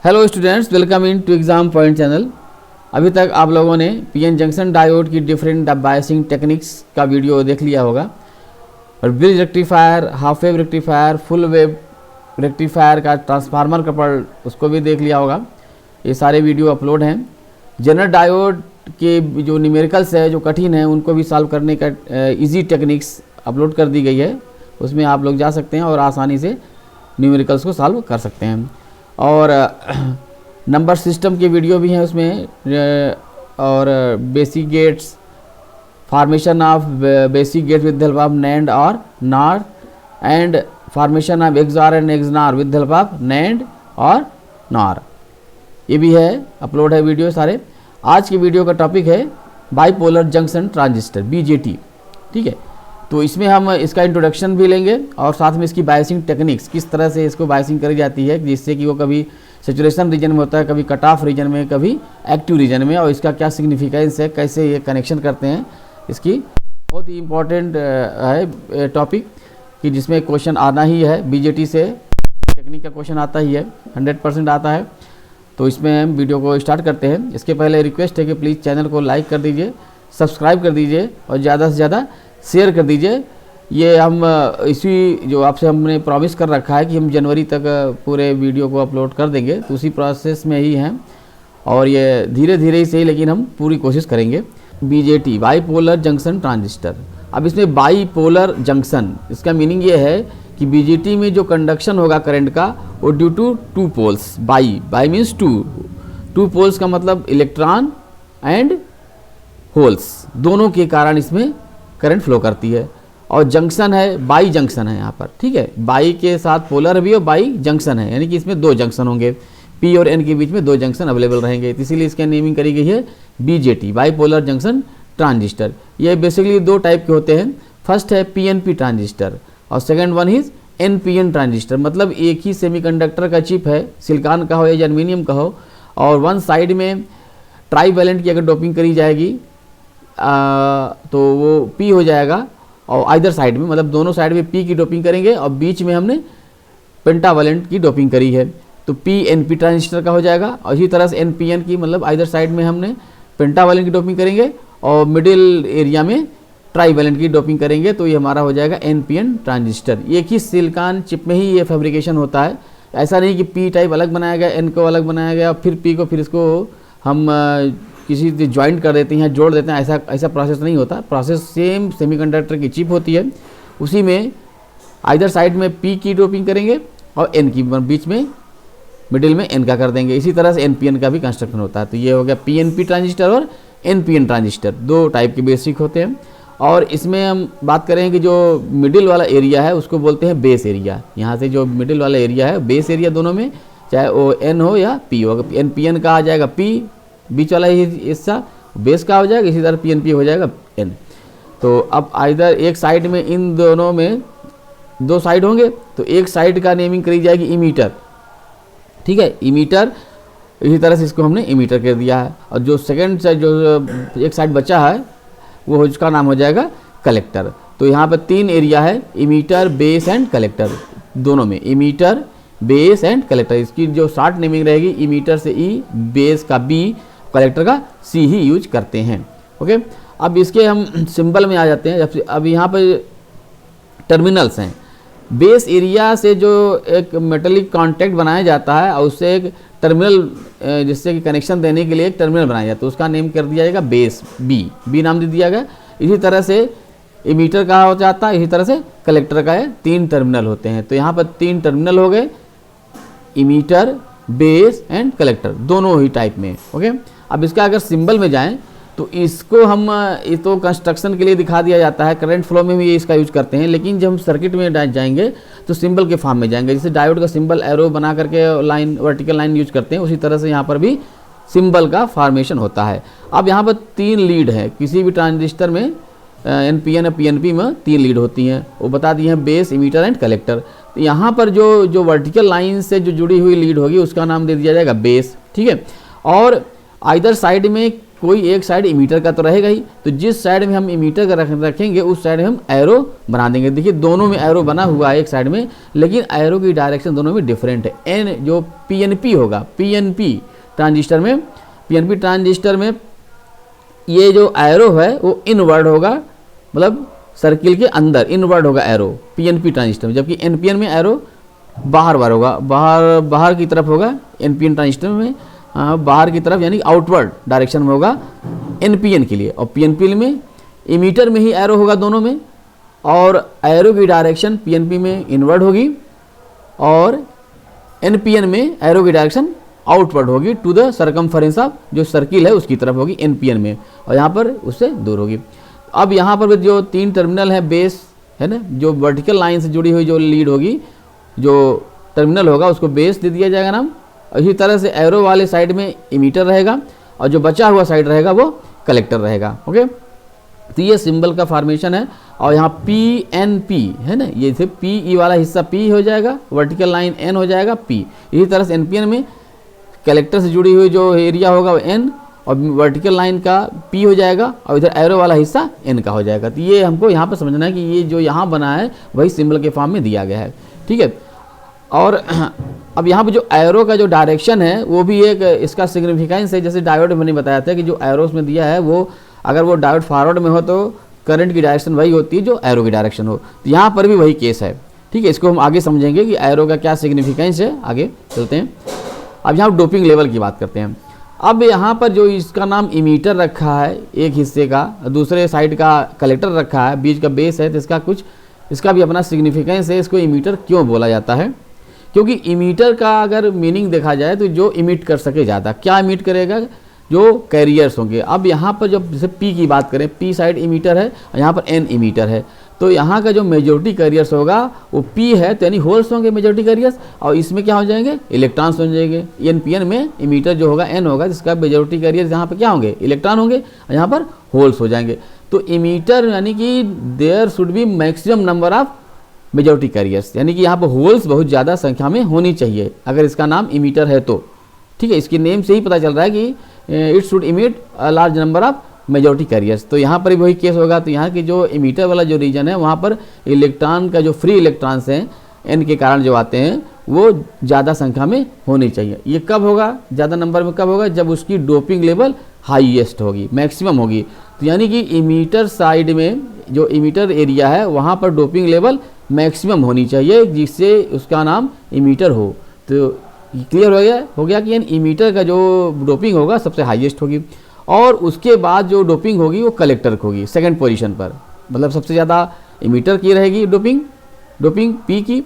Hello students, welcome in to exam point channel. अभी तक आप लोगों ने पीएन जंक्शन डायोड की डिफरेंट बायसिंग टेक्निक्स का वीडियो देख लिया होगा और bridge rectifier, half wave rectifier, full wave rectifier का ट्रांसफार्मर का पार्ट उसको भी देख लिया होगा। ये सारे वीडियो अपलोड हैं। जनरल डायोड के जो न्यूमेरिकल्स है, जो कठिन है, उनको भी सॉल्व करने का इजी टेक्निक्स अपलोड कर दी गई है। उसमें आप लोग जा सकते हैं और आसानी से न्यूमेरिकल्स को सॉल्व कर सकते हैं। और नंबर सिस्टम के वीडियो भी हैं उसमें, और basic gates, formation of basic gates with help of NAND और NOR, and formation of XOR and XNOR with help of NAND और नॉर, ये भी है, अपलोड है वीडियो सारे। आज की वीडियो का टॉपिक है बाइपोलर जंक्शन ट्रांजिस्टर, बीजेटी। ठीक है, तो इसमें हम इसका इंट्रोडक्शन भी लेंगे और साथ में इसकी बायसिंग टेक्निक्स, किस तरह से इसको बायसिंग करी जाती है जिससे कि वो कभी सेचुरेशन रीजन में होता है, कभी कट ऑफ रीजन में, कभी एक्टिव रीजन में, और इसका क्या सिग्निफिकेंस है, कैसे ये कनेक्शन करते हैं। इसकी बहुत ही इम्पोर्टेंट है टॉपिक कि जिसमें क्वेश्चन आना ही है। बीजेटी से टेक्निक का क्वेश्चन आता ही है, 100% आता है। तो इसमें हम वीडियो को स्टार्ट करते हैं। इसके पहले रिक्वेस्ट है कि प्लीज़ चैनल को लाइक कर दीजिए, सब्सक्राइब कर दीजिए और ज़्यादा से ज़्यादा शेयर कर दीजिए। ये हम इसी जो आपसे हमने प्रॉमिस कर रखा है कि हम जनवरी तक पूरे वीडियो को अपलोड कर देंगे, तो उसी प्रोसेस में ही हैं और ये धीरे धीरे ही सही, लेकिन हम पूरी कोशिश करेंगे। BJT, bipolar junction transistor. अब इसमें बाईपोलर जंक्शन, इसका मीनिंग ये है कि बीजेटी में जो कंडक्शन होगा करंट का, वो due to two poles. By means two poles का मतलब इलेक्ट्रॉन एंड होल्स, दोनों के कारण इसमें करंट फ्लो करती है। और जंक्शन है, बाई जंक्शन है यहाँ पर। ठीक है, बाई के साथ पोलर भी और बाई जंक्शन है, यानी कि इसमें दो जंक्शन होंगे, पी और एन के बीच में दो जंक्शन अवेलेबल रहेंगे, इसीलिए इसकी नेमिंग करी गई है बीजेटी, बाईपोलर जंक्शन ट्रांजिस्टर। ये बेसिकली दो टाइप के होते हैं। फर्स्ट है पीएनपी ट्रांजिस्टर और second one is NPN transistor. मतलब एक ही सेमीकंडक्टर का चिप है, सिलिकॉन का हो या एल्युमिनियम का हो, और वन साइड में ट्राईवैलेंट की अगर डोपिंग करी जाएगी तो वो P हो जाएगा, और आइदर साइड में, मतलब दोनों साइड में P की डोपिंग करेंगे और बीच में हमने पेंटावैलेंट की डोपिंग करी है तो PNP ट्रांजिस्टर का हो जाएगा। और इसी तरह से NPN की, मतलब आइदर साइड में हमने पेंटावैलेंट की डोपिंग करेंगे और मिडिल एरिया में ट्राईवैलेंट की डोपिंग करेंगे, तो ये हमारा हो जाएगा NPN ट्रांजिस्टर। एक ही सिलिकॉन चिप में ही ये फैब्रिकेशन होता है। ऐसा नहीं कि P टाइप अलग बनाया गया, N को अलग बनाया गया, फिर P को फिर इसको हम किसी से ज्वाइंट कर देते हैं, जोड़ देते हैं, ऐसा प्रोसेस नहीं होता। प्रोसेस सेम सेमीकंडक्टर की चिप होती है, उसी में आइदर साइड में P की डोपिंग करेंगे और N की, बीच में मिडिल में N का कर देंगे। इसी तरह से NPN का भी कंस्ट्रक्शन होता है। तो ये हो गया PNP ट्रांजिस्टर और NPN ट्रांजिस्टर, दो टाइप के बेसिक होते हैं। और इसमें हम बात करें कि जो मिडिल वाला एरिया है उसको बोलते हैं बेस एरिया। यहाँ से जो मिडिल वाला एरिया है, बेस एरिया दोनों में, चाहे वो N हो या P हो। NPN का आ जाएगा P, बीच वाला ही हिस्सा बेस का हो जाएगा, इसी तरह PNP हो जाएगा N। तो अब आइदर एक साइड में, इन दोनों में दो साइड होंगे, तो एक साइड का नेमिंग करी जाएगी इमीटर। ठीक है, इमीटर, इसी तरह से इसको हमने इमीटर कर दिया है। और जो सेकंड साइड, जो एक साइड बचा है, वो उसका नाम हो जाएगा कलेक्टर। तो यहाँ पर तीन एरिया है, इमीटर, बेस एंड कलेक्टर, दोनों में इमीटर, बेस एंड कलेक्टर। इसकी जो शॉर्ट नेमिंग रहेगी, इमीटर से E, बेस का B, कलेक्टर का C ही यूज करते हैं। ओके, अब इसके हम सिंबल में आ जाते हैं। अब यहाँ पर टर्मिनल्स हैं। बेस एरिया से जो एक मेटलिक कॉन्टैक्ट बनाया जाता है और उससे एक टर्मिनल, जिससे कि कनेक्शन देने के लिए एक टर्मिनल बनाया जाता है, उसका नेम कर दिया जाएगा बेस, B नाम दे दिया गया। इसी तरह से इमीटर का हो जाता है, इसी तरह से कलेक्टर का है। तीन टर्मिनल होते हैं, तो यहाँ पर तीन टर्मिनल हो गए, इमीटर, बेस एंड कलेक्टर, दोनों ही टाइप में। ओके, अब इसका अगर सिंबल में जाएं तो इसको हम, ये तो कंस्ट्रक्शन के लिए दिखा दिया जाता है, करंट फ्लो में भी इसका यूज करते हैं, लेकिन जब हम सर्किट में जाएंगे तो सिंबल के फॉर्म में जाएंगे। जैसे डायोड का सिंबल एरो बना करके लाइन, वर्टिकल लाइन यूज करते हैं, उसी तरह से यहाँ पर भी सिंबल का फॉर्मेशन होता है। अब यहाँ पर तीन लीड है, किसी भी ट्रांजिस्टर में NPN और PNP में तीन लीड होती हैं, वो बता दिए हैं, बेस, इमीटर एंड कलेक्टर। तो यहाँ पर जो वर्टिकल लाइन से जो जुड़ी हुई लीड होगी उसका नाम दे दिया जाएगा बेस। ठीक है, और आइदर साइड में कोई एक साइड इमीटर का तो रहेगा ही, तो जिस साइड में हम इमीटर का रखेंगे उस साइड में हम एरो बना देंगे। देखिए दोनों में एरो बना हुआ है एक साइड में, लेकिन एरो की डायरेक्शन दोनों में डिफरेंट है। एन जो पीएनपी होगा, पीएनपी ट्रांजिस्टर में ये जो एरो है वो इनवर्ड होगा, मतलब सर्किल के अंदर इनवर्ड होगा एरो पीएनपी ट्रांजिस्टर में, जबकि एनपीएन में एरो बाहर होगा, बाहर की तरफ होगा एनपीएन ट्रांजिस्टर में, बाहर की तरफ यानी आउटवर्ड डायरेक्शन में होगा एनपीएन के लिए। और पीएनपी में इमीटर में ही एरो होगा दोनों में, और एरो की डायरेक्शन पीएनपी में इनवर्ड होगी और एनपीएन में एरो की डायरेक्शन आउटवर्ड होगी टू द सरकमफरेंस ऑफ जो सर्किल है उसकी तरफ होगी एनपीएन में, और यहाँ पर उससे दूर होगी। अब यहाँ पर जो 3 टर्मिनल है बेस है ना, जो वर्टिकल लाइन से जुड़ी हुई जो लीड होगी, जो टर्मिनल होगा उसको बेस दे दिया जाएगा नाम। इसी तरह से एरो वाले साइड में इमीटर रहेगा और जो बचा हुआ साइड रहेगा वो कलेक्टर रहेगा। ओके, तो ये सिंबल का फॉर्मेशन है। और यहाँ पी एन पी है ना, ये से पी ई वाला हिस्सा पी हो जाएगा, वर्टिकल लाइन एन हो जाएगा पी। इसी तरह से एनपीएन में कलेक्टर से जुड़ी हुई जो एरिया होगा वो एन और वर्टिकल लाइन का पी हो जाएगा, और इधर एरो वाला हिस्सा एन का हो जाएगा। तो ये हमको यहाँ पर समझना है कि ये जो यहाँ बना है वही सिंबल के फॉर्म में दिया गया है। ठीक है, और अब यहाँ पे जो एरो का जो डायरेक्शन है वो भी एक इसका सिग्निफिकेंस है। जैसे डायोड मैंने बताया था कि जो एरोस में दिया है वो अगर वो डायोड फॉरवर्ड में हो तो करंट की डायरेक्शन वही होती है जो एरो की डायरेक्शन हो, तो यहाँ पर भी वही केस है। ठीक है, इसको हम आगे समझेंगे कि एरो का क्या सिग्निफिकेंस है, आगे चलते हैं। अब यहाँ डोपिंग लेवल की बात करते हैं। अब यहाँ पर जो इसका नाम इमीटर रखा है एक हिस्से का, दूसरे साइड का कलेक्टर रखा है, बीच का बेस है, तो इसका भी अपना सिग्निफिकेंस है। इसको इमीटर क्यों बोला जाता है? क्योंकि इमीटर का अगर मीनिंग देखा जाए तो जो इमिट कर सके ज़्यादा, क्या इमिट करेगा? जो कैरियर्स होंगे। अब यहाँ पर जब जैसे पी की बात करें, पी साइड इमीटर है और यहाँ पर एन इमीटर है, तो यहाँ का जो मेजॉरिटी कैरियर्स होगा वो पी है, तो यानी होल्स होंगे मेजॉरिटी कैरियर्स, और इसमें क्या हो जाएंगे? इलेक्ट्रॉन्स हो जाएंगे। एनपीएन में इमीटर जो होगा एन होगा, जिसका मेजॉरिटी कैरियर्स यहाँ पर क्या होंगे? इलेक्ट्रॉन होंगे, और यहाँ पर होल्स हो जाएंगे। तो इमीटर यानी कि there should be maximum number of majority carriers, यानी कि यहाँ पर होल्स बहुत ज़्यादा संख्या में होनी चाहिए अगर इसका नाम इमीटर है तो। ठीक है, इसकी नेम से ही पता चल रहा है कि it should emit a large number of majority carriers. तो यहाँ पर भी वही केस होगा। तो यहाँ की जो इमीटर वाला जो रीजन है वहाँ पर इलेक्ट्रॉन का जो फ्री इलेक्ट्रॉन्स हैं एन के कारण जो आते हैं वो ज़्यादा संख्या में होनी चाहिए। ये कब होगा? ज़्यादा नंबर में कब होगा? जब उसकी डोपिंग लेवल हाईएस्ट होगी, मैक्सिमम होगी। तो यानी कि इमीटर साइड में जो इमीटर एरिया है वहाँ पर डोपिंग लेवल मैक्सिमम होनी चाहिए, जिससे उसका नाम इमीटर हो। तो क्लियर हो गया कि इमीटर का जो डोपिंग होगा सबसे हाईएस्ट होगी, और उसके बाद जो डोपिंग होगी वो कलेक्टर की होगी सेकंड पोजीशन पर। मतलब सबसे ज़्यादा इमीटर की रहेगी डोपिंग पी की।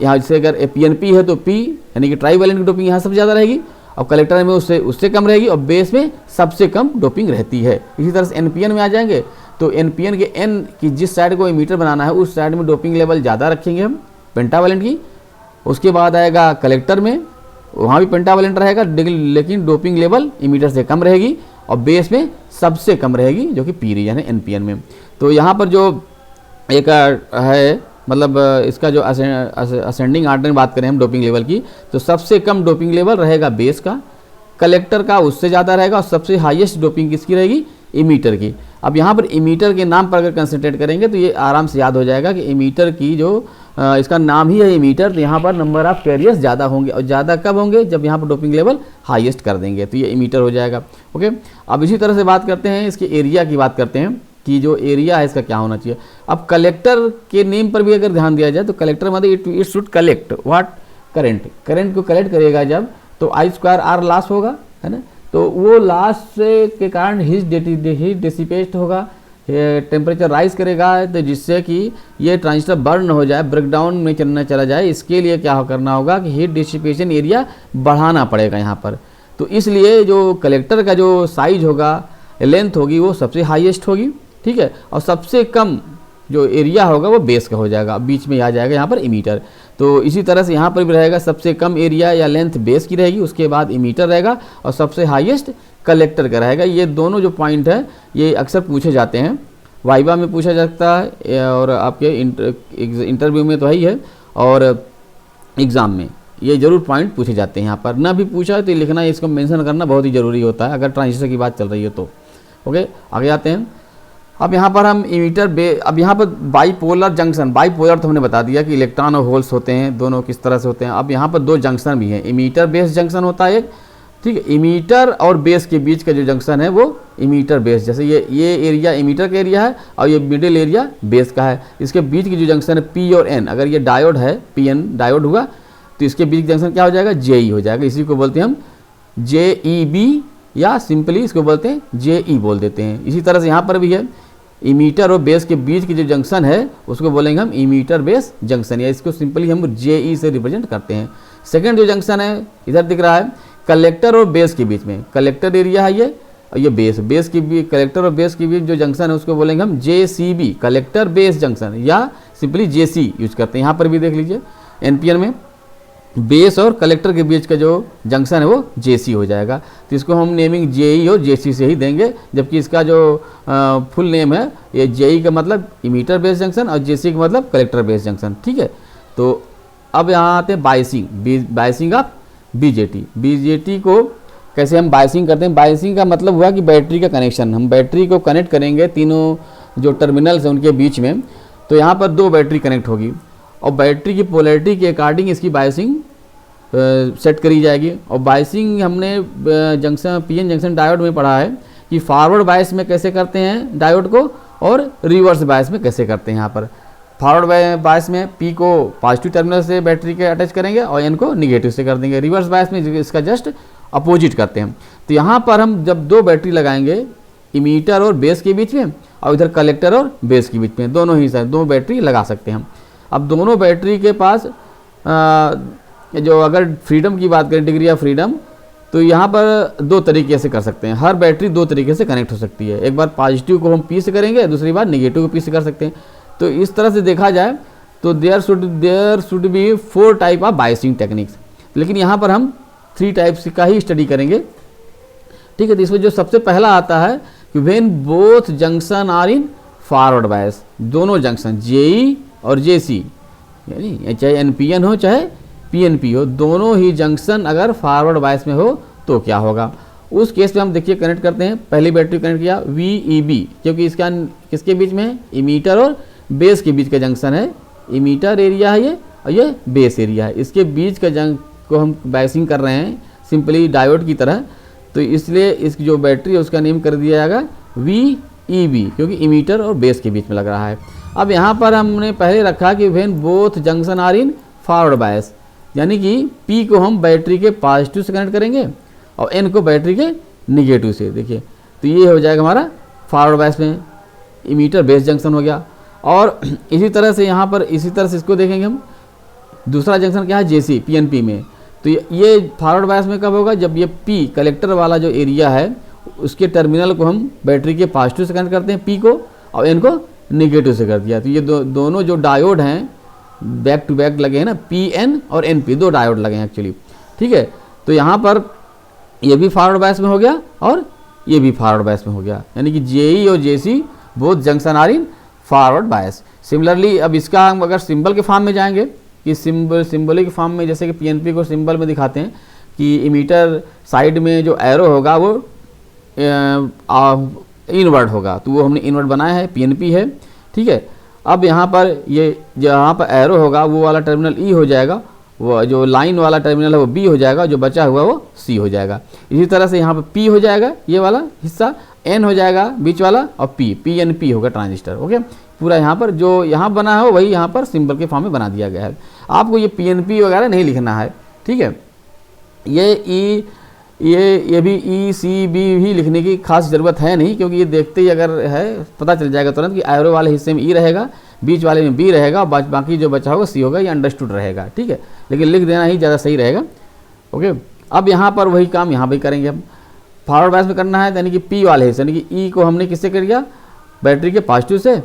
यहाँ जैसे अगर पीएनपी है तो पी यानी कि ट्राईवैलेंट की डोपिंग यहाँ सबसे ज़्यादा रहेगी, और कलेक्टर में उससे कम रहेगी, और बेस में सबसे कम डोपिंग रहती है। इसी तरह से एनपीएन में आ जाएंगे तो एनपीएन के एन की जिस साइड को इमीटर बनाना है उस साइड में डोपिंग लेवल ज़्यादा रखेंगे हम पेंटावैलेंट की। उसके बाद आएगा कलेक्टर में, वहाँ भी पेंटावैलेंट रहेगा लेकिन डोपिंग लेवल इमीटर से कम रहेगी, और बेस में सबसे कम रहेगी जो कि पी रीजन है एनपीएन में। तो यहाँ पर जो एक है मतलब इसका जो असेंडिंग आर्डर में बात करें हम डोपिंग लेवल की, तो सबसे कम डोपिंग लेवल रहेगा बेस का, कलेक्टर का उससे ज़्यादा रहेगा, और सबसे हाईएस्ट डोपिंग किसकी रहेगी? इमीटर की। अब यहाँ पर इमीटर के नाम पर अगर कंसंट्रेट करेंगे तो ये आराम से याद हो जाएगा कि इमीटर की जो इसका नाम ही है इमीटर, तो यहाँ पर नंबर ऑफ कैरियर्स ज़्यादा होंगे, और ज़्यादा कब होंगे? जब यहाँ पर डोपिंग लेवल हाईएस्ट कर देंगे, तो ये इमीटर हो जाएगा। ओके, अब इसी तरह से बात करते हैं इसके एरिया की बात करते हैं कि जो एरिया है इसका क्या होना चाहिए। अब कलेक्टर के नेम पर भी अगर ध्यान दिया जाए तो कलेक्टर मतलब it should collect what? Current को कलेक्ट करेगा जब, तो I²R लॉस होगा, है ना, तो वो लॉस के कारण हीट डिसिपेट होगा, टेम्परेचर राइज करेगा, तो जिससे कि ये ट्रांजिस्टर बर्न हो जाए, ब्रेकडाउन में चला जाए। इसके लिए क्या करना होगा कि हीट डिसिपेशन एरिया बढ़ाना पड़ेगा यहाँ पर। तो इसलिए जो कलेक्टर का जो साइज होगा, लेंथ होगी, वो सबसे हाईएस्ट होगी। ठीक है, और सबसे कम जो एरिया होगा वो बेस का हो जाएगा, बीच में आ जाएगा यहाँ पर इमीटर। तो इसी तरह से यहाँ पर भी रहेगा, सबसे कम एरिया या लेंथ बेस की रहेगी, उसके बाद इमीटर रहेगा, और सबसे हाईएस्ट कलेक्टर का रहेगा। ये दोनों जो पॉइंट है ये अक्सर पूछे जाते हैं, वाइवा में पूछा जाता है, और आपके इंटरव्यू में तो है ही है, और एग्ज़ाम में ये जरूर पॉइंट पूछे जाते हैं यहाँ पर, ना भी पूछा है तो लिखना, इसको मेंशन करना बहुत ही ज़रूरी होता है अगर ट्रांजिस्टर की बात चल रही है तो। ओके, आगे आते हैं। अब यहाँ पर हम अब यहाँ पर बाईपोलर जंक्शन, बाईपोलर तो हमने बता दिया कि इलेक्ट्रॉन और होल्स होते हैं, दोनों किस तरह से होते हैं। अब यहाँ पर दो जंक्शन भी हैं, इमीटर बेस जंक्शन होता है एक, ठीक है, इमीटर और बेस के बीच का जो जंक्शन है वो इमीटर बेस, जैसे ये एरिया इमीटर का एरिया है और ये मिडिल एरिया बेस का है, इसके बीच की जो जंक्शन है पी और एन, अगर ये डायोड है पी एन डायोड हुआ तो इसके बीच जंक्शन क्या हो जाएगा, जे हो जाएगा। इसी को बोलते हैं हम JEB या सिंपली इसको बोलते हैं JE बोल देते हैं। इसी तरह से यहाँ पर भी है, इमीटर और बेस के बीच की जो जंक्शन है उसको बोलेंगे हम इमीटर बेस जंक्शन, या इसको सिंपली हम JE से रिप्रेजेंट करते हैं। सेकंड जो जंक्शन है इधर दिख रहा है, कलेक्टर और बेस के बीच में, कलेक्टर एरिया है ये और ये बेस की भी, कलेक्टर और बेस के बीच जो जंक्शन है उसको बोलेंगे हम JCB, कलेक्टर बेस जंक्शन, या सिंपली JC यूज करते हैं। यहाँ पर भी देख लीजिए NPN में बेस और कलेक्टर के बीच का जो जंक्शन है वो JC हो जाएगा, तो इसको हम नेमिंग JE और JC से ही देंगे, जबकि इसका जो फुल नेम है ये JE का मतलब इमीटर बेस जंक्शन और JC का मतलब कलेक्टर बेस जंक्शन, ठीक है। तो अब यहाँ आते हैं बायसिंग ऑफ BJT को कैसे हम बायसिंग करते हैं। बायसिंग का मतलब हुआ कि बैटरी का कनेक्शन, हम बैटरी को कनेक्ट करेंगे तीनों जो टर्मिनल्स हैं उनके बीच में, तो यहाँ पर दो बैटरी कनेक्ट होगी और बैटरी की पोलैरिटी के अकॉर्डिंग इसकी बायसिंग सेट करी जाएगी। और बायसिंग हमने PN जंक्शन डायोड में पढ़ा है कि फॉरवर्ड बायस में कैसे करते हैं डायोड को और रिवर्स बायस में कैसे करते हैं। यहाँ पर फॉरवर्ड बायस में P को पॉजिटिव टर्मिनल से बैटरी के अटैच करेंगे और N को निगेटिव से कर देंगे, रिवर्स बायस में इसका जस्ट अपोजिट करते हैं। तो यहाँ पर हम जब दो बैटरी लगाएंगे इमीटर और बेस के बीच में और इधर कलेक्टर और बेस के बीच में, दोनों ही साइड दो बैटरी लगा सकते हैं हम। अब दोनों बैटरी के पास जो अगर फ्रीडम की बात करें, डिग्री ऑफ फ्रीडम, तो यहाँ पर दो तरीके से कर सकते हैं, हर बैटरी दो तरीके से कनेक्ट हो सकती है। एक बार पॉजिटिव को हम P से करेंगे, दूसरी बार निगेटिव को P से कर सकते हैं। तो इस तरह से देखा जाए तो there should be 4 type of biasing techniques, लेकिन यहाँ पर हम 3 टाइप्स का ही स्टडी करेंगे, ठीक है। तो इसमें जो सबसे पहला आता है कि when both junction are in forward bias, दोनों जंक्शन JE और JC, यानी चाहे NPN हो चाहे PNP हो, दोनों ही जंक्शन अगर फॉरवर्ड बायस में हो तो क्या होगा। उस केस में हम देखिए कनेक्ट करते हैं, पहली बैटरी कनेक्ट किया VEB, क्योंकि इसका किसके बीच में है, इमीटर और बेस के बीच का जंक्शन है, इमीटर एरिया है ये और ये बेस एरिया है, इसके बीच का जंक्शन को हम बायसिंग कर रहे हैं सिंपली डायोड की तरह, तो इसलिए इसकी जो बैटरी है उसका नेम कर दिया जाएगा VEB, क्योंकि इमीटर और बेस के बीच में लग रहा है। अब यहाँ पर हमने पहले रखा कि when both junction are in forward bias, यानी कि P को हम बैटरी के पॉजिटिव से कनेक्ट करेंगे और N को बैटरी के निगेटिव से, देखिए तो ये हो जाएगा हमारा फॉरवर्ड बायस में इमीटर बेस जंक्शन हो गया। और इसी तरह से यहाँ पर इसी तरह से इसको देखेंगे हम, दूसरा जंक्शन क्या है JC PNP में, तो ये फॉरवर्ड बायस में कब होगा, जब ये P कलेक्टर वाला जो एरिया है उसके टर्मिनल को हम बैटरी के पॉजिटिव से कनेक्ट करते हैं P को और N को निगेटिव से कर दिया। तो ये दोनों जो डायोड हैं बैक टू बैक लगे हैं ना, PN और NP, दो डायोड लगे हैं एक्चुअली, ठीक है। तो यहाँ पर ये भी फॉरवर्ड बायस में हो गया और ये भी फॉरवर्ड बायस में हो गया, यानी कि JE और JC both junction are in forward bias. Similarly अब इसका हम अगर सिंबल के फॉर्म में जाएंगे कि सिंबलिक फॉर्म में, जैसे कि PNP को सिंबल में दिखाते हैं कि इमीटर साइड में जो एरो होगा वो इनवर्ड होगा, तो वो हमने इनवर्ड बनाया है, PNP है, ठीक है। अब यहाँ पर ये जहाँ पर एरो होगा वो वाला टर्मिनल E हो जाएगा, वो जो लाइन वाला टर्मिनल है वो B हो जाएगा, जो बचा हुआ वो C हो जाएगा। इसी तरह से यहाँ पर P हो जाएगा ये वाला हिस्सा, N हो जाएगा बीच वाला और PNP होगा ट्रांजिस्टर, ओके। पूरा यहाँ पर जो यहाँ बना है वही यहाँ पर सिंबल के फॉर्म में बना दिया गया है। आपको ये PNP वगैरह नहीं लिखना है, ठीक है। ये भी ECB भी लिखने की खास ज़रूरत है नहीं, क्योंकि ये देखते ही अगर है पता चल जाएगा तुरंत कि एरो वाले हिस्से में E रहेगा, बीच वाले में B रहेगा और बाकी जो बचा होगा C होगा, ये अंडरस्टूड रहेगा, ठीक है। लेकिन लिख देना ही ज़्यादा सही रहेगा, ओके। अब यहाँ पर वही काम यहाँ भी करेंगे हम, फॉरवर्ड बायस में करना है, यानी कि P वाले हिस्से, यानी कि E को हमने किससे कर दिया, बैटरी के पॉजिटिव से,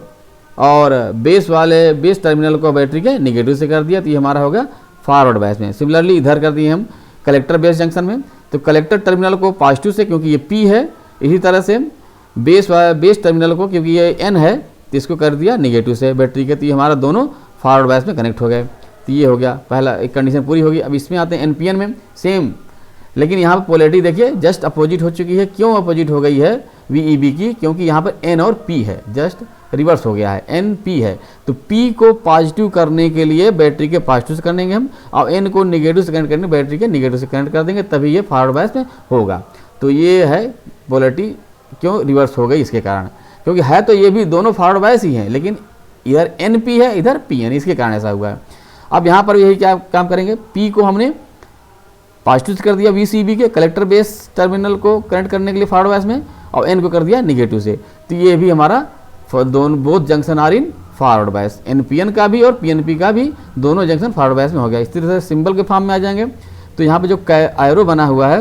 और बेस टर्मिनल को बैटरी के निगेटिव से कर दिया, तो ये हमारा होगा फॉरवर्ड बायस में। सिमिलरली इधर कर दिए हम कलेक्टर बेस जंक्शन में, तो कलेक्टर टर्मिनल को पॉजिटिव से क्योंकि ये P है, इसी तरह से बेस टर्मिनल को क्योंकि ये N है तो इसको कर दिया निगेटिव से बैटरी के, तो ये हमारा दोनों फॉरवर्ड बायस में कनेक्ट हो गए। तो ये हो गया, पहला एक कंडीशन पूरी होगी। अब इसमें आते हैं एनपीएन में, सेम, लेकिन यहाँ पर पोलैरिटी देखिए जस्ट अपोजिट हो चुकी है। क्यों अपोजिट हो गई है वीईबी की? क्योंकि यहाँ पर एन और पी है, जस्ट रिवर्स हो गया है, एन पी है। तो पी को पॉजिटिव करने के लिए बैटरी के पॉजिटिव से कर देंगे हम, और एन को निगेटिव से कनेक्ट करने बैटरी के निगेटिव से कनेक्ट कर देंगे, तभी ये फॉरवर्ड बायस में होगा। तो ये है पोलैरिटी क्यों रिवर्स हो गई इसके कारण, क्योंकि है तो ये भी दोनों फॉरवर्ड बायस ही हैं, लेकिन इधर एन पी है इधर पी एन, इसके कारण ऐसा हुआ है। अब यहाँ पर यही क्या काम करेंगे, पी को हमने पॉजिटिव कर दिया वीसीबी के कलेक्टर बेस टर्मिनल को कनेक्ट करने के लिए फॉरवर्ड बायस में, और एन को कर दिया निगेटिव से। तो ये भी हमारा दोनों both junction are in forward bias, NPN का भी और पीएनपी का भी दोनों जंक्शन फॉरवर्ड बायस में हो गया। इस तरह से सिंबल के फॉर्म में आ जाएंगे। तो यहाँ पे जो एरो बना हुआ है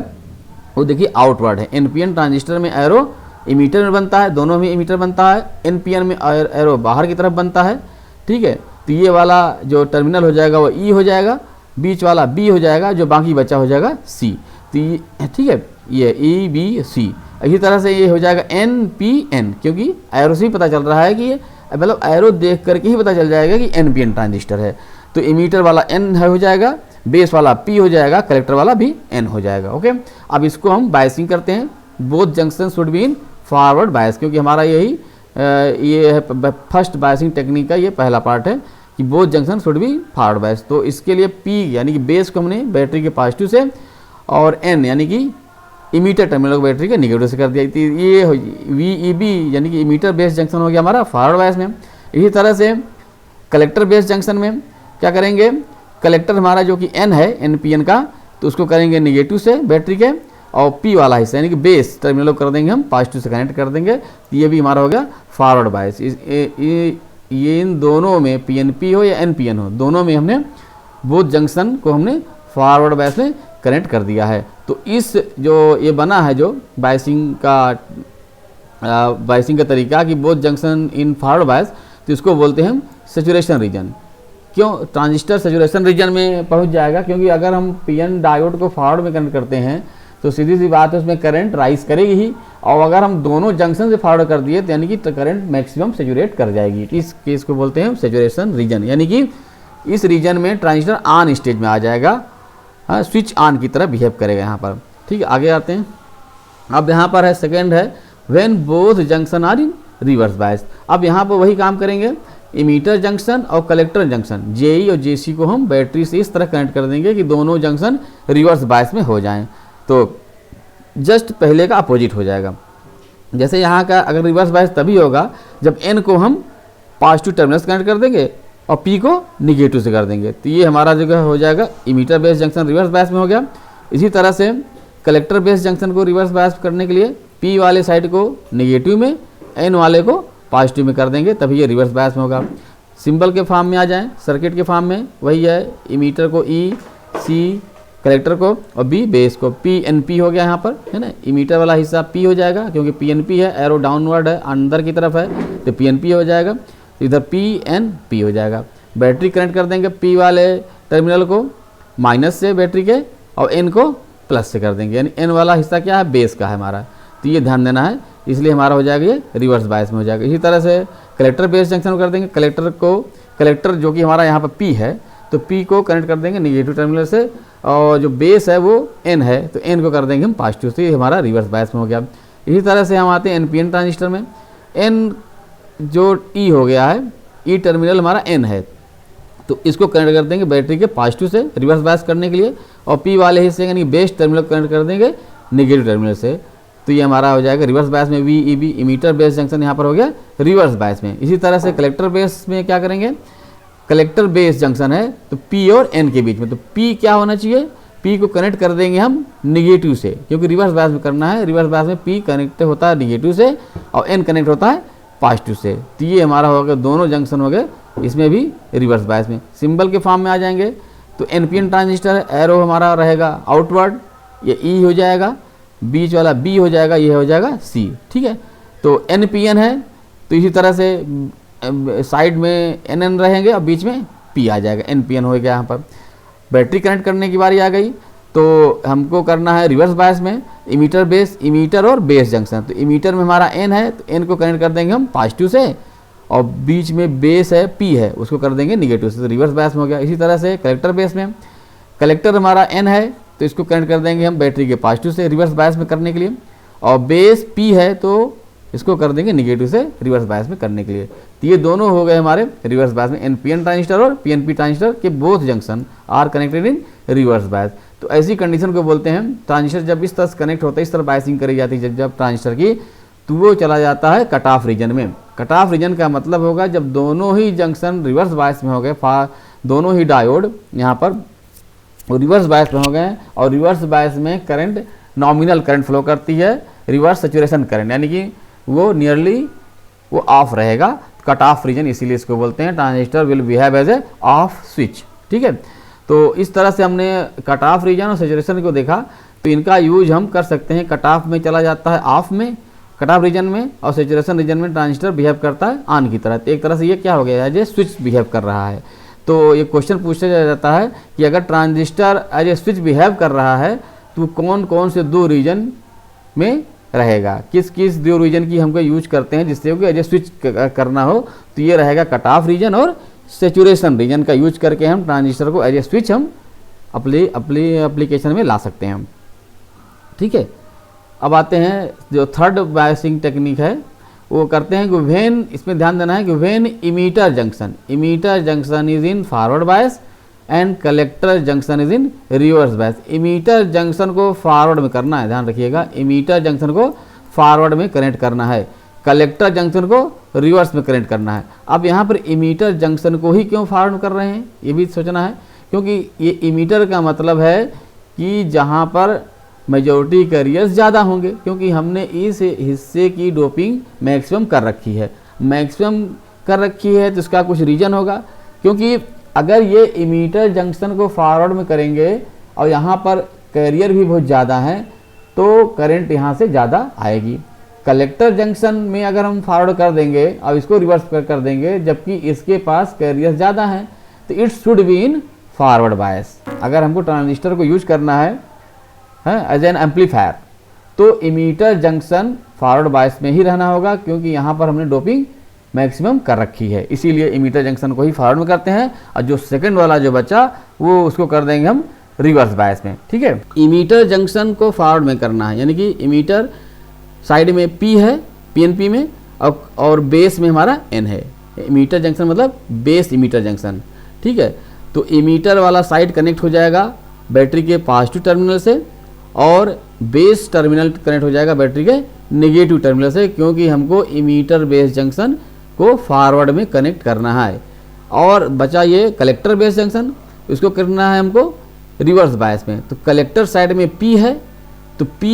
वो देखिए आउटवर्ड है। एनपीएन ट्रांजिस्टर में एरो इमीटर में बनता है, दोनों में इमीटर बनता है। एनपीएन में एरो बाहर की तरफ बनता है, ठीक है। तो ये वाला जो टर्मिनल हो जाएगा वो ई हो जाएगा, बीच वाला बी हो जाएगा, जो बाकी बचा हो जाएगा सी। तो ये ठीक है, ये ई बी सी। इसी तरह से ये हो जाएगा एन पी एन, क्योंकि एरो से ही पता चल रहा है कि ये, मतलब एरो देख करके ही पता चल जाएगा कि एनपीएन ट्रांजिस्टर है। तो इमीटर वाला एन हो जाएगा, बेस वाला पी हो जाएगा, कलेक्टर वाला भी एन हो जाएगा। ओके, अब इसको हम बायसिंग करते हैं। Both junction should be in forward बायस, क्योंकि हमारा यही ये है फर्स्ट बायसिंग टेक्निक का ये पहला पार्ट है कि both junction should be forward bias. तो इसके लिए पी यानी कि बेस को हमने बैटरी के पॉजिटिव से, और एन यानी कि इमीटर टर्मिनल को बैटरी के निगेटिव से कर दिया। ये वीईबी यानी कि इमीटर बेस जंक्शन हो गया हमारा फॉरवर्ड बायस में। इसी तरह से कलेक्टर बेस जंक्शन में क्या करेंगे, कलेक्टर हमारा जो कि एन है एनपीएन का, तो उसको करेंगे निगेटिव से बैटरी के, और पी वाला हिस्सा यानी कि बेस टर्मिनल को कर देंगे हम पॉजिटिव से कनेक्ट कर देंगे। ये भी हमारा हो गया फॉरवर्ड बायस। ये इन दोनों में पीएनपी हो या एनपीएन हो, दोनों में हमने बोथ जंक्शन को हमने फॉरवर्ड बायस में कनेक्ट कर दिया है। तो इस जो ये बना है जो बायसिंग का तरीका कि बोथ जंक्शन इन फॉरवर्ड बायस, तो इसको बोलते हैं हम सैचुरेशन रीजन। क्यों? ट्रांजिस्टर सैचुरेशन रीजन में पहुंच जाएगा, क्योंकि अगर हम पीएन डायोड को फॉरवर्ड में कनेक्ट करते हैं तो सीधी सी बात है उसमें करंट राइज करेगी ही, और अगर हम दोनों जंक्शन से फॉरवर्ड कर दिए तो यानी कि करंट मैक्सिमम सैचुरेट कर जाएगी। इस केस को बोलते हैं सैचुरेशन रीजन, यानी कि इस रीजन में ट्रांजिस्टर ऑन स्टेज में आ जाएगा, हाँ, स्विच ऑन की तरह बिहेव करेगा यहाँ पर। ठीक है, आगे आते हैं। अब यहाँ पर है सेकेंड है when both junction are in reverse bias. अब यहाँ पर वही काम करेंगे, इमीटर जंक्शन और कलेक्टर जंक्शन जेई और जेसी को हम बैटरी से इस तरह कनेक्ट कर देंगे कि दोनों जंक्शन रिवर्स बायस में हो जाएं। तो जस्ट पहले का अपोजिट हो जाएगा। जैसे यहाँ का अगर रिवर्स बायस तभी होगा जब एन को हम पॉजिटिव टर्मिनल से कनेक्ट कर देंगे और पी को निगेटिव से कर देंगे। तो ये हमारा जगह हो जाएगा emitter base junction reverse bias में हो गया। इसी तरह से कलेक्टर बेस जंक्शन को रिवर्स बायस करने के लिए पी वाले साइड को निगेटिव में, एन वाले को पॉजिटिव में कर देंगे, तभी ये रिवर्स बायस में होगा। सिंबल के फॉर्म में आ जाएं, सर्किट के फॉर्म में वही है, इमीटर को ई, सी कलेक्टर को, और बी बेस को। पी एन पी हो गया यहाँ पर, है ना। इमीटर वाला हिस्सा पी हो जाएगा क्योंकि पी एन पी है, एरो डाउनवर्ड है, अंदर की तरफ है, तो पी एन पी हो जाएगा। इधर पी एन पी हो जाएगा। बैटरी कनेक्ट कर देंगे पी वाले टर्मिनल को माइनस से बैटरी के, और एन को प्लस से कर देंगे, यानी एन वाला हिस्सा क्या है, बेस का है हमारा। तो ये ध्यान देना है, इसलिए हमारा हो जाएगा ये रिवर्स बायस में हो जाएगा। इसी तरह से कलेक्टर बेस जंक्शन कर देंगे, कलेक्टर जो कि हमारा यहाँ पर पी है, तो पी को कनेक्ट कर देंगे निगेटिव टर्मिनल से, और जो बेस है वो एन है, तो एन को कर देंगे हम पॉजिटिव से, ये हमारा रिवर्स बायस में हो गया। इसी तरह से हम आते हैं एनपीएन ट्रांजिस्टर में। एन जो ई हो गया है, ई टर्मिनल हमारा एन है, तो इसको कनेक्ट कर देंगे बैटरी के पॉजिटिव से रिवर्स बायस करने के लिए, और पी वाले हिस्से यानी बेस टर्मिनल कनेक्ट कर देंगे निगेटिव टर्मिनल से। तो ये हमारा हो जाएगा रिवर्स बायस में V E B, emitter base junction यहाँ पर हो गया रिवर्स बायस में। इसी तरह से कलेक्टर बेस में क्या करेंगे, कलेक्टर बेस जंक्शन है तो पी और एन के बीच में, तो पी क्या होना चाहिए, पी को कनेक्ट कर देंगे हम निगेटिव से, क्योंकि रिवर्स बायस में करना है। रिवर्स बायस में पी कनेक्ट होता है निगेटिव से और एन कनेक्ट होता है पॉजिटिव से। तो ये हमारा हो गया, दोनों जंक्शन हो गए इसमें भी रिवर्स बायस में। सिंबल के फॉर्म में आ जाएंगे तो एनपीएन ट्रांजिस्टर है, एरो हमारा रहेगा आउटवर्ड, ये ई हो जाएगा, बीच वाला बी हो जाएगा, ये हो जाएगा सी। ठीक है, तो एनपीएन है तो इसी तरह से साइड में एन एन रहेंगे और बीच में पी आ जाएगा, एनपीएन हो गया। यहाँ पर बैटरी कनेक्ट करने की बारी आ गई, तो हमको करना है रिवर्स बायस में इमीटर और बेस जंक्शन। तो इमीटर में हमारा एन है, तो एन को कनेक्ट कर देंगे हम पॉजिटिव से, और बीच में बेस है पी है, उसको कर देंगे निगेटिव से, तो रिवर्स बायस में हो गया। इसी तरह से कलेक्टर बेस में, कलेक्टर हमारा एन है तो इसको कनेक्ट कर देंगे हम बैटरी के पॉजिटिव से रिवर्स बायस में करने के लिए, और बेस पी है तो इसको कर देंगे निगेटिव से रिवर्स बायस में करने के लिए। तो ये दोनों हो गए हमारे रिवर्स बायस में, एनपीएन ट्रांजिस्टर और पीएनपी ट्रांजिस्टर के both junction are connected in reverse bias. तो ऐसी कंडीशन को बोलते हैं ट्रांजिस्टर जब इस तरह कनेक्ट होता है, इस तरह बायसिंग करी जाती है जब ट्रांजिस्टर की, तो वो चला जाता है कट ऑफ रीजन में। कट ऑफ रीजन का मतलब होगा जब दोनों ही जंक्शन रिवर्स बायस में हो गए, दोनों ही डायोड यहाँ पर रिवर्स बायस में हो गए, और रिवर्स बायस में करंट नॉमिनल करंट फ्लो करती है, रिवर्स सैचुरेशन करंट, यानी कि वो नियरली वो ऑफ रहेगा, कट ऑफ रीजन, इसीलिए इसको बोलते हैं transistor will behave as a off switch. ठीक है, तो इस तरह से हमने कट ऑफ रीजन और सैचुरेशन को देखा। तो इनका यूज हम कर सकते हैं, कट ऑफ में चला जाता है ऑफ में, कट ऑफ रीजन में, और सैचुरेशन रीजन में ट्रांजिस्टर बिहेव करता है ऑन की तरह। तो एक तरह से ये क्या हो गया, एज ए स्विच बिहेव कर रहा है। तो ये क्वेश्चन पूछा जाता है कि अगर transistor as a switch behave कर रहा है तो कौन कौन से दो रीजन में रहेगा, किस किस दो रीजन की हमको यूज करते हैं जिससे कि एज ए स्विच करना हो। तो ये रहेगा कट ऑफ रीजन और सैचुरेशन रीजन का यूज करके हम ट्रांजिस्टर को एज ए स्विच हम अपनी एप्लीकेशन में ला सकते हैं। ठीक है, अब आते हैं जो थर्ड बायसिंग टेक्निक है, वो करते हैं कि व्हेन, इसमें ध्यान देना है कि when emitter junction is in forward bias and collector junction is in reverse bias. Emitter junction को फॉरवर्ड में करना है, ध्यान रखिएगा, इमीटर जंक्शन को फॉरवर्ड में कनेक्ट करना है, कलेक्टर जंक्शन को रिवर्स में कनेक्ट करना है। अब यहाँ पर इमीटर जंक्शन को ही क्यों फॉरवर्ड कर रहे हैं, ये भी सोचना है, क्योंकि ये इमीटर का मतलब है कि जहाँ पर मेजॉरिटी कैरियर्स ज़्यादा होंगे, क्योंकि हमने इस हिस्से की डोपिंग मैक्सिमम कर रखी है, तो इसका कुछ रीजन होगा। क्योंकि अगर ये इमीटर जंक्शन को फॉरवर्ड में करेंगे और यहाँ पर कैरियर भी बहुत ज़्यादा है तो करंट यहाँ से ज़्यादा आएगी। कलेक्टर जंक्शन में अगर हम फॉरवर्ड कर देंगे और इसको रिवर्स कर देंगे जबकि इसके पास कैरियर ज़्यादा है, तो it should be in forward बायस। अगर हमको ट्रांजिस्टर को यूज करना है एज एन एम्पलीफायर, तो इमीटर जंक्शन फॉरवर्ड बायस में ही रहना होगा, क्योंकि यहाँ पर हमने डोपिंग मैक्सिमम कर रखी है, इसीलिए इमीटर जंक्शन को ही फॉरवर्ड में करते हैं, और जो सेकंड वाला जो बचा वो उसको कर देंगे हम रिवर्स बायस में। ठीक है, इमीटर जंक्शन को फॉरवर्ड में करना है, यानी कि इमीटर साइड में P है PNP में, और बेस में हमारा N है। इमीटर जंक्शन मतलब बेस इमीटर जंक्शन। ठीक है, तो इमीटर वाला साइड कनेक्ट हो जाएगा बैटरी के पॉजिटिव टर्मिनल से, और बेस टर्मिनल कनेक्ट हो जाएगा बैटरी के नेगेटिव टर्मिनल से, क्योंकि हमको इमीटर बेस जंक्शन को फॉरवर्ड में कनेक्ट करना है। और बचा ये कलेक्टर बेस जंक्शन, इसको करना है हमको रिवर्स बायस में। तो कलेक्टर साइड में P है, तो P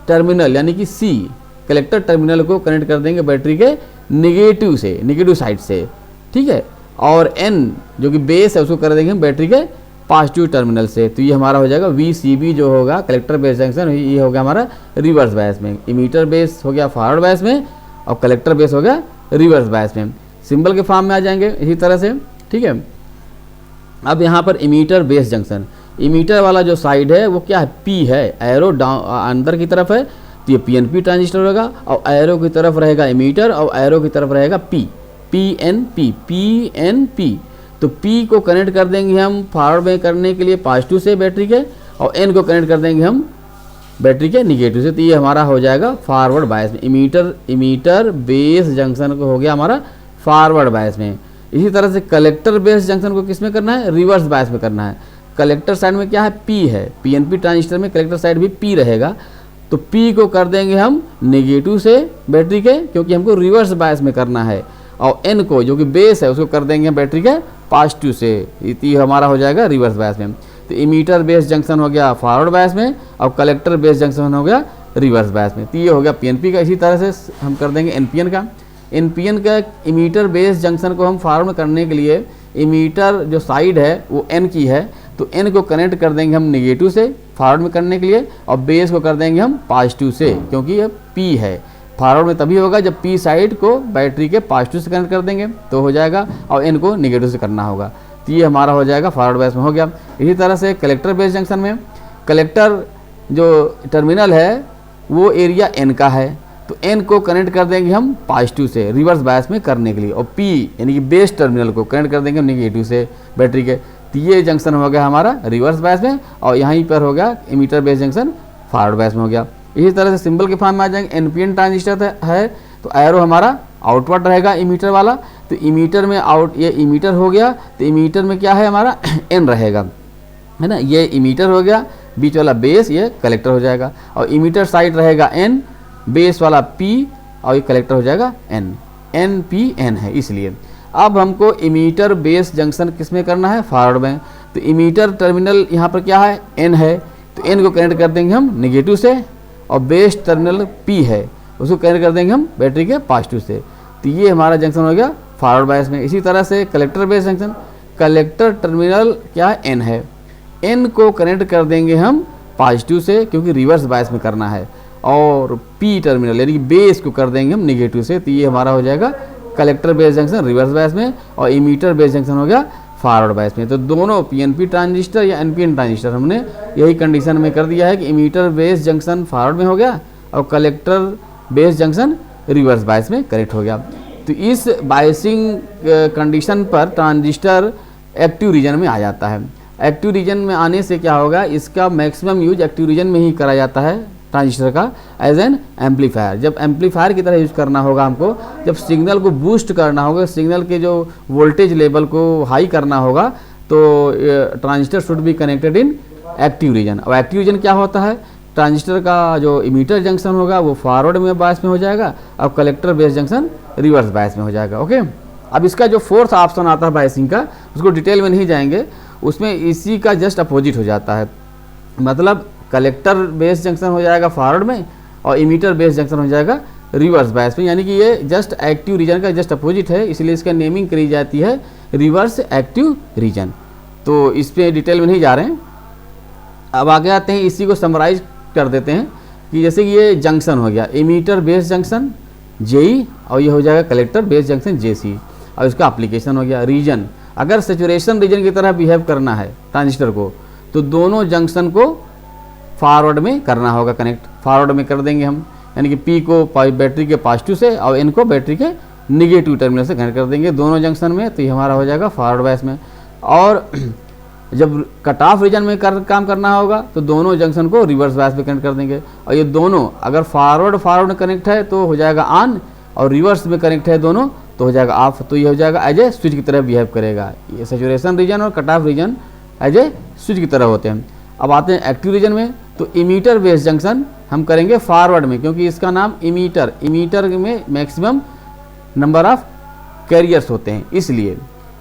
टर्मिनल यानी कि C कलेक्टर टर्मिनल को कनेक्ट कर देंगे बैटरी के नेगेटिव साइड से। ठीक है, और N जो कि बेस है उसको कर देंगे हम बैटरी के पॉजिटिव टर्मिनल से। तो ये हमारा हो जाएगा VCB जो होगा कलेक्टर बेस जंक्शन, ये हो गया हमारा रिवर्स बायस में। इमीटर बेस हो गया फॉरवर्ड बायस में और कलेक्टर बेस हो गया रिवर्स बायस में। सिंबल के फॉर्म में आ जाएंगे इसी तरह से। ठीक है, अब यहाँ पर इमीटर बेस जंक्शन, इमीटर वाला जो साइड है वो क्या है, P है, एरो डाउन अंदर की तरफ है, तो ये PNP ट्रांजिस्टर होगा, और एरो की तरफ रहेगा इमीटर और एरो की तरफ रहेगा PNP। तो P को कनेक्ट कर देंगे हम फॉरवर्ड में करने के लिए पॉजिटिव से बैटरी के, और N को कनेक्ट कर देंगे हम बैटरी के निगेटिव से। तो ये हमारा हो जाएगा फॉरवर्ड बायस में। इमीटर बेस जंक्शन को हो गया हमारा फॉरवर्ड बायस में। इसी तरह से कलेक्टर बेस जंक्शन को किस में करना है, रिवर्स बायस में करना है। कलेक्टर साइड में क्या है, P है, PNP ट्रांजिस्टर में कलेक्टर साइड भी P रहेगा, तो P को कर देंगे हम नेगेटिव से बैटरी के, क्योंकि हमको रिवर्स बायस में करना है, और N को जो कि बेस है उसको कर देंगे बैटरी के पॉजिटिव से, ये हमारा हो जाएगा रिवर्स बायस में। तो इमीटर बेस जंक्शन हो गया फॉरवर्ड बायस में और कलेक्टर बेस जंक्शन हो गया रिवर्स बायस में। तो ये हो गया PNP का। इसी तरह से हम कर देंगे NPN का। NPN का इमीटर बेस जंक्शन को हम फॉरवर्ड करने के लिए इमीटर जो साइड है वो N की है, तो N को कनेक्ट कर देंगे हम नेगेटिव से फॉरवर्ड में करने के लिए, और बेस को कर देंगे हम पॉजिटिव से, क्योंकि ये P है। फॉरवर्ड में तभी होगा जब P साइड को बैटरी के पॉजिटिव से कनेक्ट कर देंगे तो हो जाएगा, और N को नेगेटिव से करना होगा। तो ये हमारा हो जाएगा फॉरवर्ड बायस में हो गया। इसी तरह से कलेक्टर बेस जंक्शन में कलेक्टर जो टर्मिनल है वो एरिया N का है, तो N को कनेक्ट कर देंगे हम पॉजिटिव से रिवर्स बायस में करने के लिए, और P यानी कि बेस टर्मिनल को कनेक्ट कर देंगे हम नेगेटिव से बैटरी के। तो ये जंक्शन हो गया हमारा रिवर्स बायस में, और यहीं पर हो गया emitter base junction forward bias में हो गया। इसी तरह से सिंबल के फॉर्म में आ जाएंगे। NPN ट्रांजिस्टर है तो एरो हमारा आउटवर्ड रहेगा इमीटर वाला, तो इमीटर में ये इमीटर हो गया, तो इमीटर में क्या है हमारा N रहेगा, है ना। ये इमीटर हो गया, बीच वाला बेस ये कलेक्टर हो जाएगा, और इमीटर साइड रहेगा N, बेस वाला P, और ये कलेक्टर हो जाएगा N। NPN है इसलिए। अब हमको इमीटर बेस जंक्शन किस में करना है, फॉरवर्ड में। तो इमीटर टर्मिनल यहाँ पर क्या है, N है, तो N को कनेक्ट कर देंगे हम नेगेटिव से, और बेस टर्मिनल P है उसको कनेक्ट कर देंगे हम बैटरी के पॉजिटिव से। तो ये हमारा जंक्शन हो गया फॉरवर्ड बायस में। इसी तरह से collector base junction, collector terminal क्या है, N है, N को कनेक्ट कर देंगे हम पॉजिटिव से क्योंकि रिवर्स बायस में करना है, और P टर्मिनल यानी कि बेस को कर देंगे हम नेगेटिव से। तो ये हमारा हो जाएगा collector base junction reverse bias में, और इमीटर बेस जंक्शन हो गया फॉरवर्ड बायस में। तो दोनों PNP ट्रांजिस्टर या NPN ट्रांजिस्टर हमने यही कंडीशन में कर दिया है कि इमीटर बेस जंक्शन फॉरवर्ड में हो गया और collector base junction reverse bias में कनेक्ट हो गया। तो इस बायसिंग कंडीशन पर ट्रांजिस्टर एक्टिव रीजन में आ जाता है। एक्टिव रीजन में आने से क्या होगा, इसका मैक्सिमम यूज एक्टिव रीजन में ही करा जाता है ट्रांजिस्टर का एज एन एम्पलीफायर। जब एम्पलीफायर की तरह यूज करना होगा हमको, जब सिग्नल को बूस्ट करना होगा, सिग्नल के जो वोल्टेज लेवल को हाई करना होगा, तो transistor should be connected in active region. अब एक्टिव रीजन क्या होता है, ट्रांजिस्टर का जो इमीटर जंक्शन होगा वो फॉरवर्ड में बायस में हो जाएगा, और collector base junction reverse bias में हो जाएगा। ओके, अब इसका जो फोर्थ ऑप्शन आता है बायसिंग का, उसको डिटेल में नहीं जाएंगे, उसमें इसी का जस्ट अपोजिट हो जाता है। मतलब कलेक्टर बेस जंक्शन हो जाएगा फॉरवर्ड में, और इमीटर बेस जंक्शन हो जाएगा रिवर्स बायस में, यानी कि ये जस्ट एक्टिव रीजन का जस्ट अपोजिट है, इसलिए इसका नेमिंग करी जाती है रिवर्स एक्टिव रीजन। तो इस पर डिटेल में नहीं जा रहे हैं। अब आगे आते हैं, इसी को समराइज कर देते हैं कि जैसे कि ये जंक्शन हो गया इमीटर बेस जंक्शन JE, और ये हो जाएगा कलेक्टर बेस जंक्शन JC, और इसका एप्लीकेशन हो गया रीजन। अगर सेचुरेशन रीजन की तरह बिहेव करना है ट्रांजिस्टर को, तो दोनों जंक्शन को फॉरवर्ड में करना होगा कनेक्ट, फॉरवर्ड में कर देंगे हम, यानी कि P को बैटरी के पॉजिटिव से और N को बैटरी के निगेटिव टर्मिनल से कनेक्ट कर देंगे दोनों जंक्शन में। तो ये हमारा हो जाएगा फॉरवर्ड बायस में। और जब कट ऑफ रीजन में काम करना होगा, तो दोनों जंक्शन को रिवर्स बायस में कनेक्ट कर देंगे, और ये दोनों अगर फॉरवर्ड में कनेक्ट है तो हो जाएगा ऑन, और रिवर्स में कनेक्ट है दोनों तो हो जाएगा ऑफ। तो ये हो जाएगा एज ए स्विच की तरह बिहेव करेगा। ये सेचुरेशन रीजन और cut off region as a switch की तरह होते हैं। अब आते हैं एक्टिव रीजन में, तो इमीटर बेस जंक्शन हम करेंगे फॉरवर्ड में, क्योंकि इसका नाम इमीटर में मैक्सिमम नंबर ऑफ कैरियर्स होते हैं, इसलिए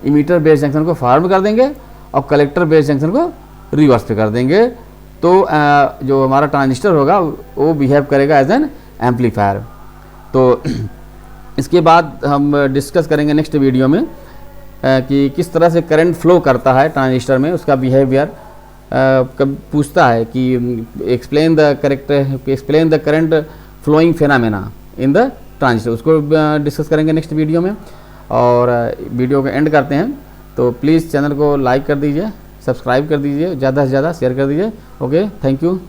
इमीटर बेस जंक्शन को फॉरवर्ड कर देंगे और कलेक्टर बेस जंक्शन को रिवर्स पे कर देंगे। तो जो हमारा ट्रांजिस्टर होगा वो बिहेव करेगा एज एन एम्पलीफायर। तो इसके बाद हम डिस्कस करेंगे नेक्स्ट वीडियो में कि किस तरह से करंट फ्लो करता है ट्रांजिस्टर में, उसका बिहेवियर कब पूछता है कि explain the current flowing phenomena in the transistor, उसको डिस्कस करेंगे नेक्स्ट वीडियो में। और वीडियो को एंड करते हैं, तो प्लीज़ चैनल को लाइक कर दीजिए, सब्सक्राइब कर दीजिए, ज़्यादा से ज़्यादा शेयर कर दीजिए। Okay, thank you.